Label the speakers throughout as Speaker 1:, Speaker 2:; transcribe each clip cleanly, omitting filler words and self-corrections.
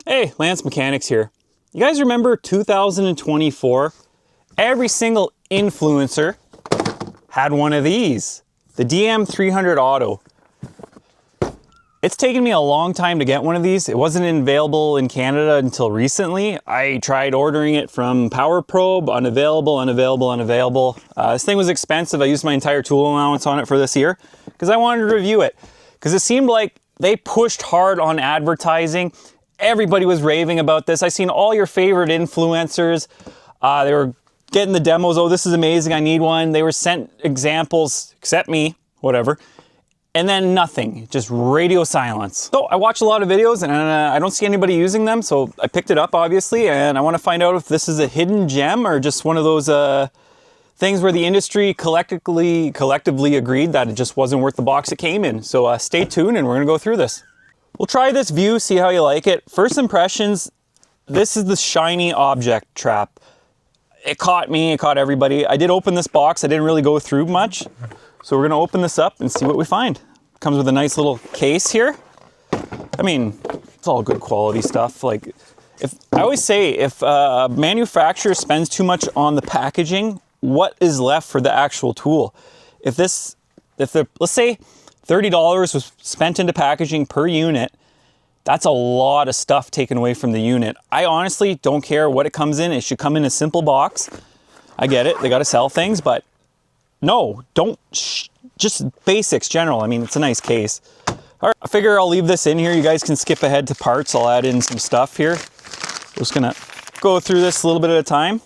Speaker 1: Hey, Lance Mechanics here. You guys remember 2024? Every single influencer had one of these, the DM300AUTO. It's taken me a long time to get one of these. It wasn't available in Canada until recently. I tried ordering it from Power Probe, unavailable. This thing was expensive. I used my entire tool allowance on it for this year because I wanted to review it. Because it seemed like they pushed hard on advertising. Everybody was raving about this. I seen all your favorite influencers. They were getting the demos. Oh, this is amazing. I need one. They were sent examples, except me, whatever. And then nothing, just radio silence. So I watch a lot of videos and I don't see anybody using them. So I picked it up, obviously, and I want to find out if this is a hidden gem or just one of those things where the industry collectively agreed that it just wasn't worth the box it came in. So stay tuned and we're gonna go through this. We'll try this view, see how you like it. First impressions, this is the shiny object trap. It caught me, it caught everybody. I did open this box, I didn't really go through much. So we're gonna open this up and see what we find. Comes with a nice little case here. I mean, it's all good quality stuff. Like, I always say, if a manufacturer spends too much on the packaging, what is left for the actual tool? Let's say $30 was spent into packaging per unit, that's a lot of stuff taken away from the unit. I honestly don't care what it comes in. It should come in a simple box. I get it, they gotta sell things, but no, just basics, general. I mean, it's a nice case. All right, I figure I'll leave this in here. You guys can skip ahead to parts. I'll add in some stuff here. Just gonna go through this a little bit at a time.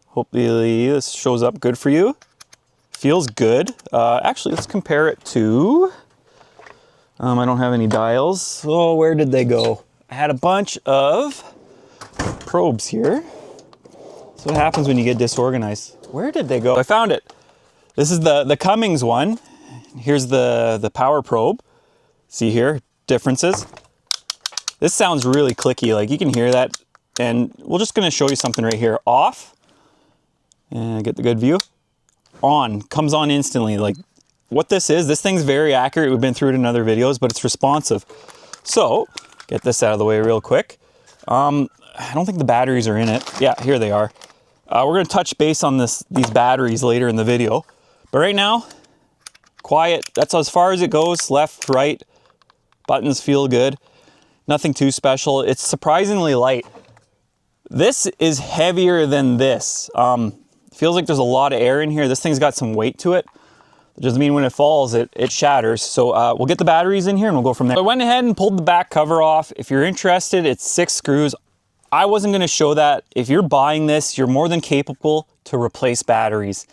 Speaker 1: Hopefully this shows up good for you. Feels good. Actually, let's compare it to, I don't have any dials. Oh, where did they go? I had a bunch of probes here. That's what happens when you get disorganized. Where did they go? I found it. This is the Cummins one. Here's the Power Probe. See here, differences. This sounds really clicky, like you can hear that. And we're just gonna show you something right here. Off, and get the good view. On, comes on instantly. Like what this thing's very accurate. We've been through it in other videos, but it's responsive. So get this out of the way real quick. I don't think the batteries are in it. Yeah, here they are. We're gonna touch base on these batteries later in the video. But right now, quiet. That's as far as it goes, left, right. Buttons feel good. Nothing too special. It's surprisingly light. This is heavier than this. Feels like there's a lot of air in here. This thing's got some weight to it. It doesn't mean when it falls, it shatters. So we'll get the batteries in here and we'll go from there. So I went ahead and pulled the back cover off. If you're interested, it's 6 screws. I wasn't gonna show that. If you're buying this, you're more than capable to replace batteries.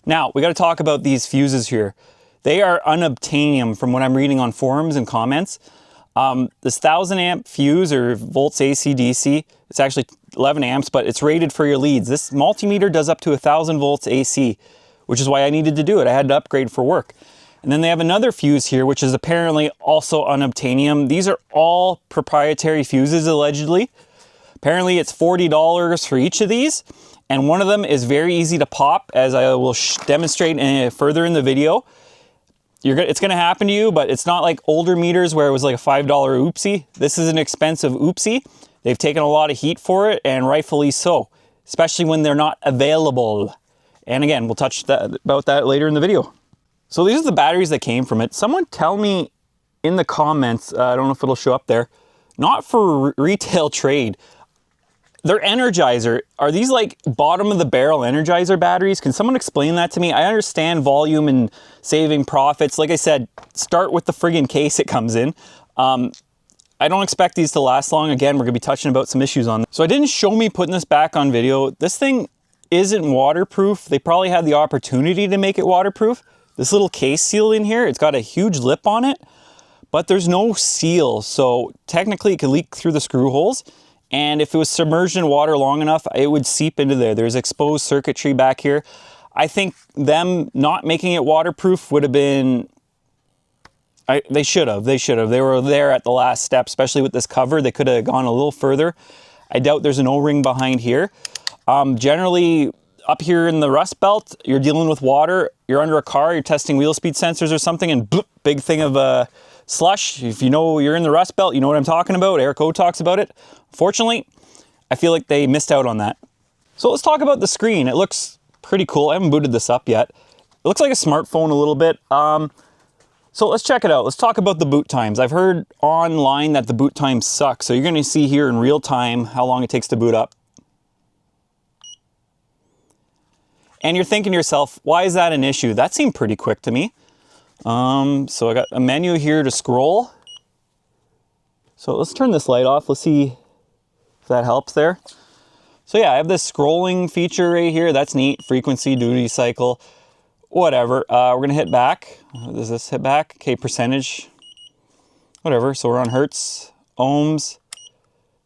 Speaker 1: Now, we gotta talk about these fuses here. They are unobtainium from what I'm reading on forums and comments. This 1000 amp fuse or volts AC DC, it's actually 11 amps, but it's rated for your leads. This multimeter does up to 1000 volts AC, which is why I needed to do it. I had to upgrade for work. And then they have another fuse here, which is apparently also unobtainium. These are all proprietary fuses, allegedly. Apparently it's $40 for each of these. And one of them is very easy to pop, as I will demonstrate further in the video. It's gonna happen to you, but it's not like older meters where it was like a $5 oopsie. This is an expensive oopsie. They've taken a lot of heat for it, and rightfully so, especially when they're not available. And again, we'll touch about that later in the video. So these are the batteries that came from it. Someone tell me in the comments, I don't know if it'll show up there, not for retail trade. They're Energizer. Are these like bottom of the barrel Energizer batteries? Can someone explain that to me? I understand volume and saving profits. Like I said, start with the friggin' case it comes in. I don't expect these to last long. Again, we're gonna be touching about some issues on this. So I didn't show me putting this back on video. This thing isn't waterproof. They probably had the opportunity to make it waterproof. This little case seal in here, it's got a huge lip on it, but there's no seal. So technically it could leak through the screw holes. And if it was submerged in water long enough, it would seep into there. There's exposed circuitry back here. I think them not making it waterproof would have been, they should have. They were there at the last step, especially with this cover. They could have gone a little further. I doubt there's an O-ring behind here. Generally, up here in the Rust Belt, you're dealing with water. You're under a car, you're testing wheel speed sensors or something, and bloop, big thing of slush. If you know you're in the Rust Belt, you know what I'm talking about. Air Code talks about it. Fortunately, I feel like they missed out on that. So let's talk about the screen. It looks pretty cool. I haven't booted this up yet. It looks like a smartphone a little bit. So let's check it out. Let's talk about the boot times. I've heard online that the boot times suck. So you're going to see here in real time how long it takes to boot up. And you're thinking to yourself, why is that an issue? That seemed pretty quick to me. So I got a menu here to scroll. So let's turn this light off. Let's see if that helps there. So yeah, I have this scrolling feature right here. That's neat. Frequency, duty cycle, whatever. We're gonna hit back. Does this hit back? Okay, percentage, whatever. So we're on hertz, ohms.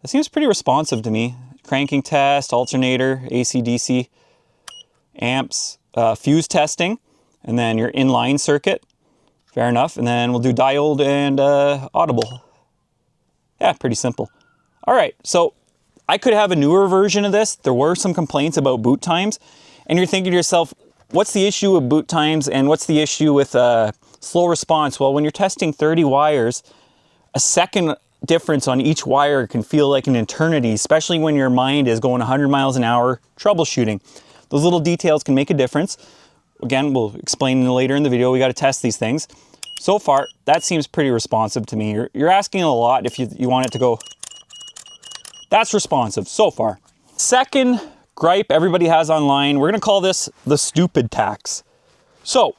Speaker 1: That seems pretty responsive to me. Cranking test, alternator, AC, DC, amps, fuse testing, and then your inline circuit. Fair enough. And then we'll do diode and audible. Yeah, pretty simple. All right, so I could have a newer version of this. There were some complaints about boot times, and you're thinking to yourself, what's the issue with boot times and what's the issue with slow response? Well, when you're testing 30 wires, a second difference on each wire can feel like an eternity, especially when your mind is going 100 miles an hour troubleshooting. Those little details can make a difference. Again, we'll explain later in the video. We got to test these things. So far, that seems pretty responsive to me. You're asking a lot if you want it to go. That's responsive so far. Second gripe everybody has online, we're gonna call this the stupid tax. So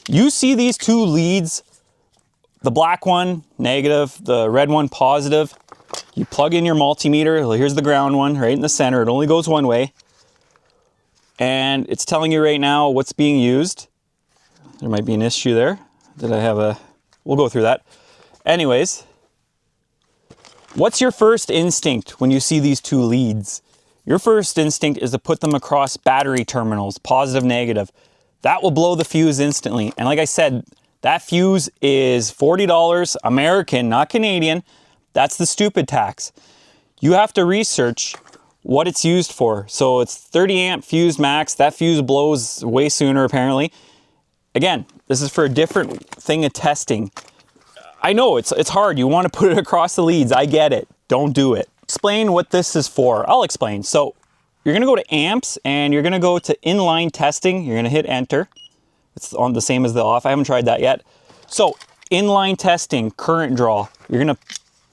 Speaker 1: you see these two leads, the black one, negative, the red one, positive. You plug in your multimeter. Here's the ground one right in the center. It only goes one way. And it's telling you right now what's being used. There might be an issue there. Did I have a, we'll go through that. Anyways, what's your first instinct when you see these two leads? Your first instinct is to put them across battery terminals, positive, negative. That will blow the fuse instantly. And like I said, that fuse is $40 American, not Canadian. That's the stupid tax. You have to research what it's used for. So it's 30 amp fuse max. That fuse blows way sooner apparently. Again, this is for a different thing of testing. I know it's hard. You want to put it across the leads. I get it. Don't do it. Explain what this is for. I'll explain. So you're going to go to amps and you're going to go to inline testing. You're going to hit enter. It's on the same as the off. I haven't tried that yet. So inline testing, current draw. You're going to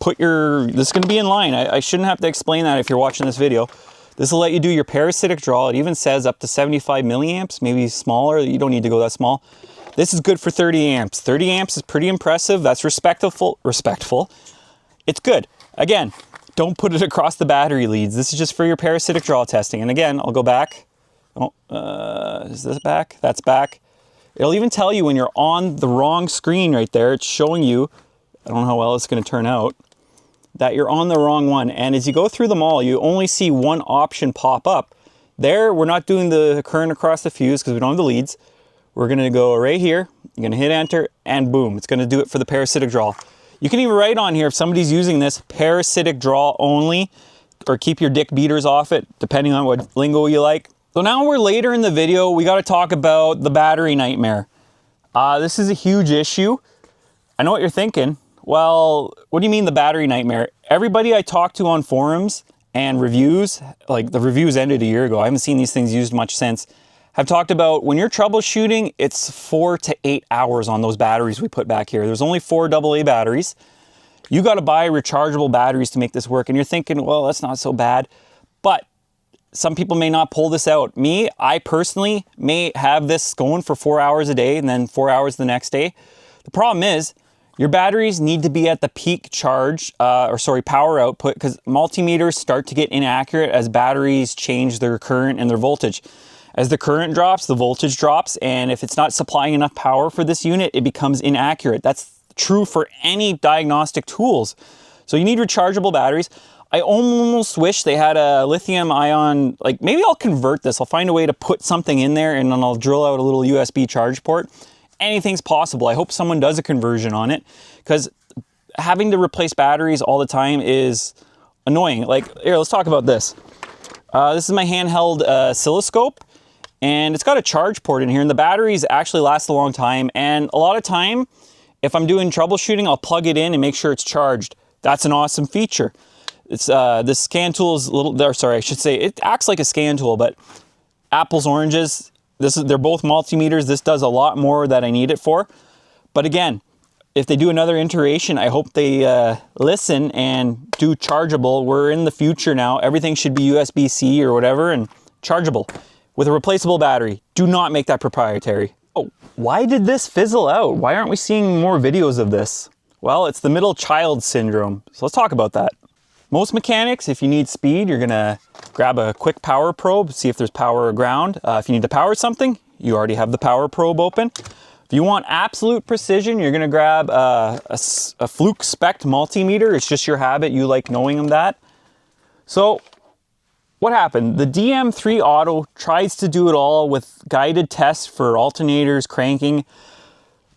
Speaker 1: put your, this is going to be inline. I shouldn't have to explain that if you're watching this video. This will let you do your parasitic draw. It even says up to 75 milliamps, maybe smaller. You don't need to go that small. This is good for 30 amps. 30 amps is pretty impressive. That's respectful. It's good. Again, don't put it across the battery leads. This is just for your parasitic draw testing. And again, I'll go back. Oh, is this back? That's back. It'll even tell you when you're on the wrong screen right there. It's showing you, I don't know how well it's going to turn out, that you're on the wrong one. And as you go through them all, you only see one option pop up. There, we're not doing the current across the fuse because we don't have the leads. We're going to go right here. You're going to hit enter and boom, it's going to do it for the parasitic draw. You can even write on here if somebody's using this, parasitic draw only, or keep your dick beaters off it, depending on what lingo you like. So now we're later in the video, we got to talk about the battery nightmare. This is a huge issue. I know what you're thinking. Well, what do you mean the battery nightmare? Everybody I talked to on forums and reviews, like the reviews ended a year ago, I haven't seen these things used much since, have talked about when you're troubleshooting, it's 4 to 8 hours on those batteries we put back here. There's only 4 AA batteries. You got to buy rechargeable batteries to make this work. And you're thinking, well, that's not so bad. But some people may not pull this out. Me, I personally may have this going for 4 hours a day and then 4 hours the next day. The problem is your batteries need to be at the peak charge, power output, because multimeters start to get inaccurate as batteries change their current and their voltage. As the current drops, the voltage drops, and if it's not supplying enough power for this unit, it becomes inaccurate. That's true for any diagnostic tools. So you need rechargeable batteries. I almost wish they had a lithium ion, like maybe I'll convert this. I'll find a way to put something in there and then I'll drill out a little USB charge port. Anything's possible. I hope someone does a conversion on it because having to replace batteries all the time is annoying. Like, here, let's talk about this. This is my handheld oscilloscope. And it's got a charge port in here and the batteries actually last a long time. And a lot of time if I'm doing troubleshooting, I'll plug it in and make sure it's charged. That's an awesome feature. It's this scan tool is a little, or sorry, I should say it acts like a scan tool, but apples, oranges, they're both multimeters. This does a lot more that I need it for. But again, if they do another iteration, I hope they listen and do chargeable. We're in the future now. Everything should be USB-C or whatever and chargeable with a replaceable battery. Do not make that proprietary. Oh, why did this fizzle out? Why aren't we seeing more videos of this? Well, it's the middle child syndrome. So let's talk about that. Most mechanics, if you need speed, you're gonna grab a quick power probe, see if there's power or ground. If you need to power something, you already have the power probe open. If you want absolute precision, you're gonna grab a Fluke spec multimeter. It's just your habit, you like knowing them that. So what happened? The DM300AUTO tries to do it all with guided tests for alternators, cranking,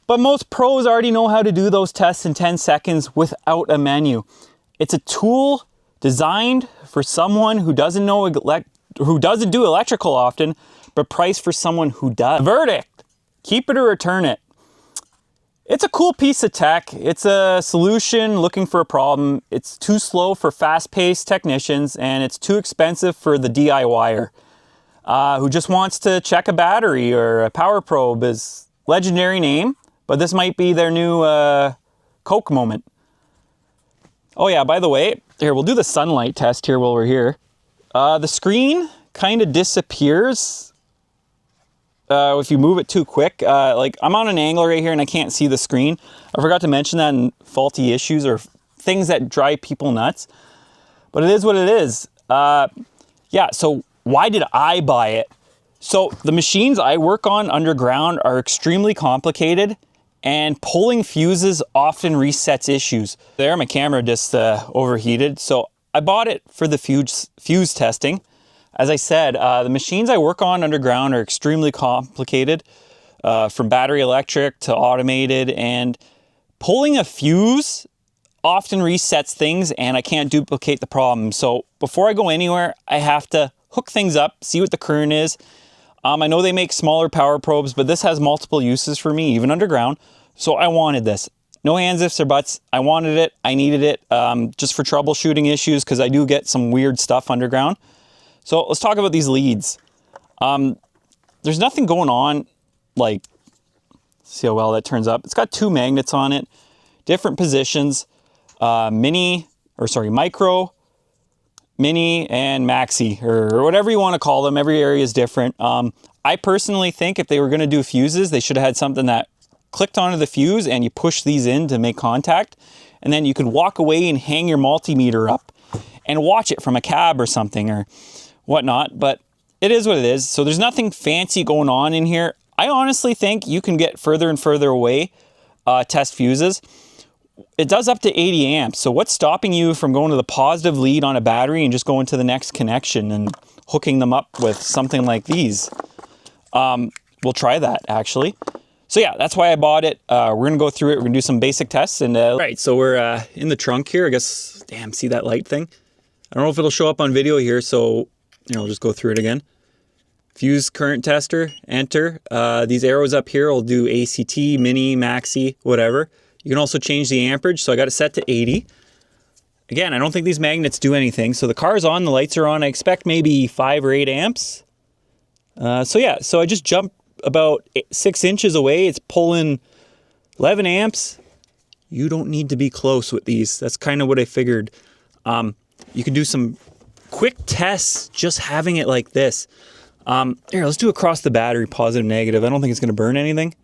Speaker 1: but most pros already know how to do those tests in 10 seconds without a menu. It's a tool designed for someone who doesn't know who doesn't do electrical often, but priced for someone who does. Verdict: keep it or return it. It's a cool piece of tech. It's a solution looking for a problem. It's too slow for fast-paced technicians, and it's too expensive for the DIYer who just wants to check a battery. Or a power probe is legendary name, but this might be their new Coke moment. Oh yeah, by the way, here, we'll do the sunlight test here while we're here. The screen kind of disappears if you move it too quick. Like I'm on an angle right here and I can't see the screen. I forgot to mention that in faulty issues or things that drive people nuts. But it is what it is. Yeah, so why did I buy it? So the machines I work on underground are extremely complicated, and pulling fuses often resets issues. There, my camera just overheated. So I bought it for the fuse testing. As I said, the machines I work on underground are extremely complicated, from battery electric to automated, and pulling a fuse often resets things and I can't duplicate the problem. So before I go anywhere, I have to hook things up, see what the current is. I know they make smaller power probes, but this has multiple uses for me, even underground. So I wanted this. No ands, ifs, or buts. I wanted it. I needed it just for troubleshooting issues because I do get some weird stuff underground. So let's talk about these leads. There's nothing going on, like, see how well that turns up. It's got two magnets on it, different positions, micro, mini, and maxi, or whatever you want to call them. Every area is different. I personally think if they were going to do fuses, they should have had something that clicked onto the fuse and you push these in to make contact, and then you could walk away and hang your multimeter up and watch it from a cab or something or whatnot. But it is what it is. So there's nothing fancy going on in here. I honestly think you can get further and further away, test fuses. It does up to 80 amps. So what's stopping you from going to the positive lead on a battery and just going to the next connection and hooking them up with something like these? We'll try that actually. So yeah, that's why I bought it. We're gonna go through it. We're gonna do some basic tests. And right, so we're in the trunk here. I guess, damn, see that light thing? I don't know if it'll show up on video here, so I'll just go through it again. Fuse current tester, enter. These arrows up here will do ACT, mini, maxi, whatever. You can also change the amperage, so I got it set to 80. Again, I don't think these magnets do anything. So the car's on, the lights are on. I expect maybe 5 or 8 amps. So yeah, so I just jumped about 6 inches away. It's pulling 11 amps. You don't need to be close with these. That's kind of what I figured. You can do some quick tests just having it like this. Here, let's do across the battery, positive, negative. I don't think it's going to burn anything.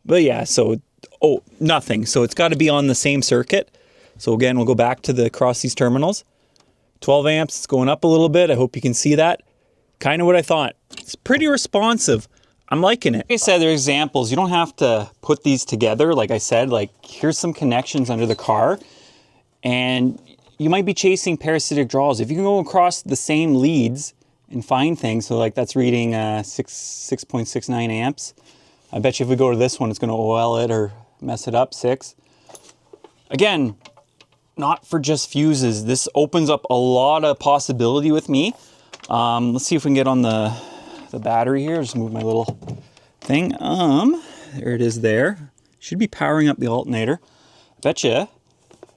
Speaker 1: But yeah, so, oh, nothing. So it's got to be on the same circuit. So again, we'll go back to the across these terminals. 12 amps, it's going up a little bit. I hope you can see that. Kind of what I thought. It's pretty responsive. I'm liking it. Like I said, there are examples. You don't have to put these together. Like I said, like here's some connections under the car. And you might be chasing parasitic draws. If you can go across the same leads and find things, so like that's reading 6.69 amps. I bet you if we go to this one, it's going to OL it or mess it up, 6. Again, not for just fuses. This opens up a lot of possibility with me. Let's see if we can get on the battery here. Just move my little thing. There it is there. Should be powering up the alternator. Betcha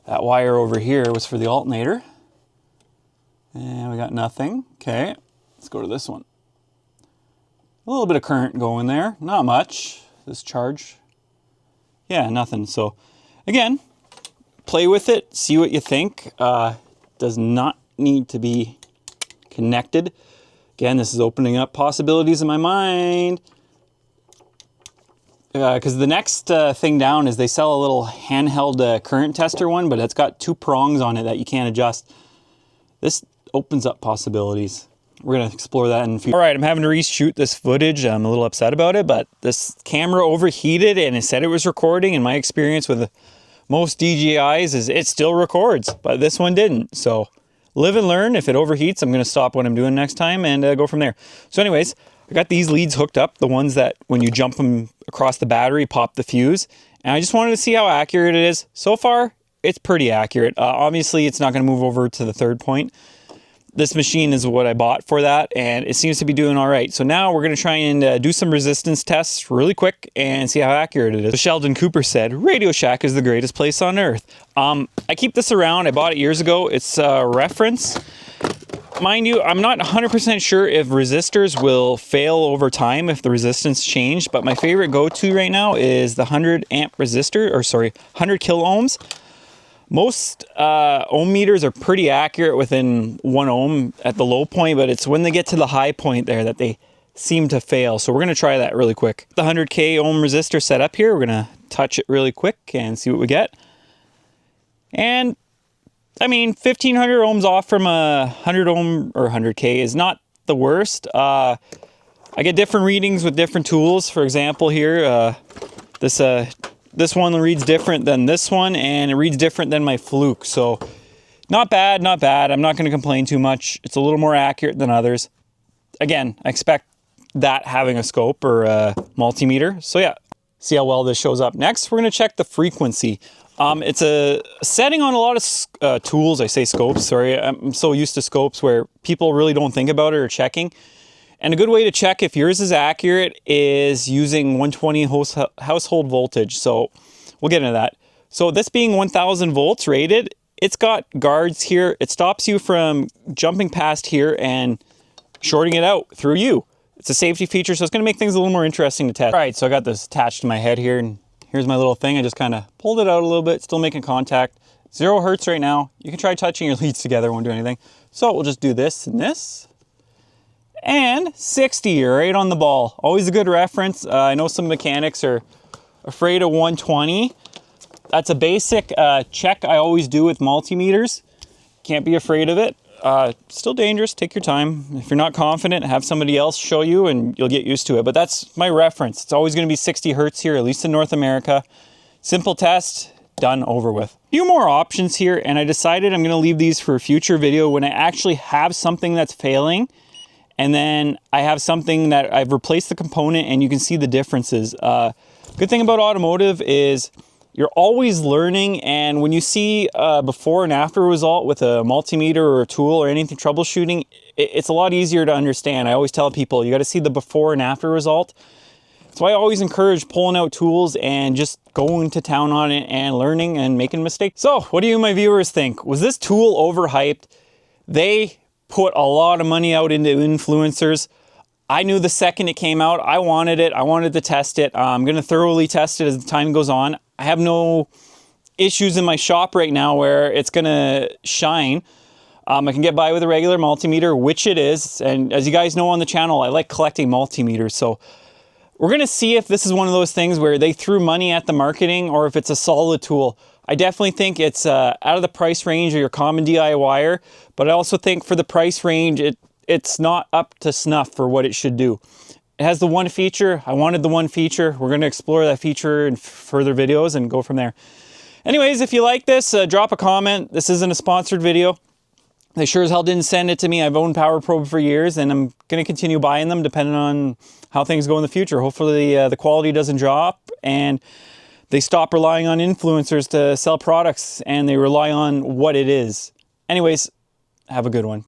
Speaker 1: that wire over here was for the alternator. And we got nothing. Okay, let's go to this one. A little bit of current going there, not much. This charge, yeah, nothing. So again, play with it, see what you think. Does not need to be connected. Again, this is opening up possibilities in my mind. Because the next thing down is they sell a little handheld current tester one, but it's got 2 prongs on it that you can't adjust. This opens up possibilities. We're going to explore that in the future. All right, I'm having to reshoot this footage. I'm a little upset about it, but this camera overheated and it said it was recording. And my experience with most DJIs is it still records, but this one didn't. So live and learn. If it overheats, I'm going to stop what I'm doing next time and go from there. So anyways, I got these leads hooked up, the ones that when you jump them across the battery, pop the fuse. And I just wanted to see how accurate it is. So far, it's pretty accurate. Obviously, it's not going to move over to the 3rd point. This machine is what I bought for that, and it seems to be doing all right. So now we're going to try and do some resistance tests really quick and see how accurate it is. So Sheldon Cooper said, Radio Shack is the greatest place on earth. I keep this around. I bought it years ago. It's a reference. Mind you, I'm not 100% sure if resistors will fail over time if the resistance changed, but my favorite go-to right now is the 100 amp resistor, or sorry, 100 kilo ohms. Most ohm meters are pretty accurate within 1 ohm at the low point, but it's when they get to the high point there that they seem to fail. So we're going to try that really quick. The 100K ohm resistor set up here. We're going to touch it really quick and see what we get. And I mean, 1500 ohms off from a 100 ohm or 100K is not the worst. I get different readings with different tools. For example, here, this one reads different than this one, and it reads different than my Fluke. So not bad, not bad. I'm not going to complain too much. It's a little more accurate than others. Again, I expect that having a scope or a multimeter. So yeah, see how well this shows up. Next, we're going to check the frequency. It's a setting on a lot of tools. I say scopes, sorry. I'm so used to scopes where people really don't think about it or checking. And a good way to check if yours is accurate is using 120 household voltage. So we'll get into that. So this being 1000 volts rated, it's got guards here. It stops you from jumping past here and shorting it out through you. It's a safety feature, so it's going to make things a little more interesting to test. All right, so I got this attached to my head here, and here's my little thing. I just kind of pulled it out a little bit, still making contact. 0 hertz right now. You can try touching your leads together, won't do anything. So we'll just do this and this. And 60, right on the ball. Always a good reference. I know some mechanics are afraid of 120. That's a basic check I always do with multimeters. Can't be afraid of it. Still dangerous, take your time. If you're not confident, have somebody else show you and you'll get used to it. But that's my reference. It's always gonna be 60 hertz here, at least in North America. Simple test, done, over with. A few more options here, and I decided I'm gonna leave these for a future video when I actually have something that's failing. And then I have something that I've replaced the component and you can see the differences. Good thing about automotive is you're always learning, and when you see a before and after result with a multimeter or a tool or anything troubleshooting, it's a lot easier to understand. I always tell people you got to see the before and after result. So I always encourage pulling out tools and just going to town on it and learning and making mistakes. So what do you, my viewers, think? Was this tool overhyped? They put a lot of money out into influencers. I knew the second it came out, I wanted it. I wanted to test it. I'm going to thoroughly test it as the time goes on. I have no issues in my shop right now where it's going to shine. I can get by with a regular multimeter, which it is. And as you guys know on the channel, I like collecting multimeters. So we're going to see if this is one of those things where they threw money at the marketing or if it's a solid tool. I definitely think it's out of the price range of your common DIYer, but I also think for the price range, it's not up to snuff for what it should do. It has the one feature. I wanted the one feature. We're going to explore that feature in further videos and go from there. Anyways, if you like this, drop a comment. This isn't a sponsored video. They sure as hell didn't send it to me. I've owned Power Probe for years, and I'm going to continue buying them depending on how things go in the future. Hopefully the quality doesn't drop and they stop relying on influencers to sell products and they rely on what it is. Anyways, have a good one.